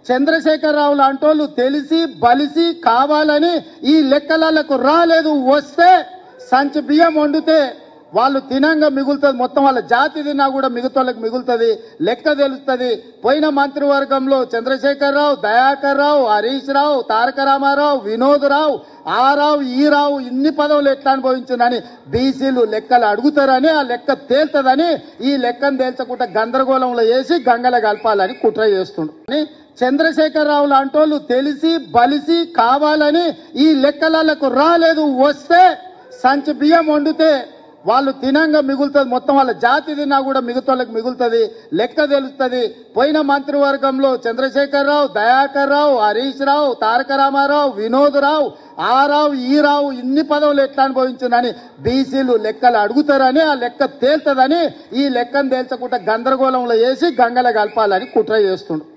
చంద్రశేఖరరావు లాంటోళ్ళు తెలిసి బలిసి కావాలని ఈ లెక్కలకు రాలేదు. వస్తే సంచి బియ్యం వండితే వాళ్ళు తినంగా మిగులుతుంది, మొత్తం వాళ్ళ జాతి తిన్నా కూడా మిగతాళ్ళకి మిగులుతుంది, లెక్క తెలుస్తుంది. పోయిన మంత్రివర్గంలో చంద్రశేఖరరావు, దయాకర్ రావు, హరీష్ రావు, తారక రామారావు, వినోద్ రావు, ఆ రావు ఈ రావు ఇన్ని పదవులు ఎట్లా అనుభవించునని బీసీలు లెక్కలు అడుగుతారని, ఆ లెక్క తేల్తదని ఈ లెక్కను తేల్చకుండా గందరగోళంలో వేసి గంగల కలపాలని కుట్ర చేస్తుండ్రు. చంద్రశేఖరరావు లాంటోళ్ళు తెలిసి బలిసి కావాలని ఈ లెక్కలకు రాలేదు. వస్తే సంచి బియ్యం వండితే వాళ్ళు తినంగా మిగులుతుంది, మొత్తం వాళ్ళ జాతి తిన్నా కూడా మిగతాళ్ళకి మిగులుతుంది, లెక్క తెలుస్తుంది. పోయిన మంత్రివర్గంలో చంద్రశేఖరరావు, దయాకర్ రావు, హరీష్ రావు, తారక రామారావు, వినోద్ రావు, ఆ రావు ఈ రావు ఇన్ని పదవులు ఎట్లా అనుభవించునని బీసీలు లెక్కలు అడుగుతారని, ఆ లెక్క తేల్తదని ఈ లెక్కను తేల్చకుండా గందరగోళంలో వేసి గంగల కలపాలని కుట్ర చేస్తుండ్రు.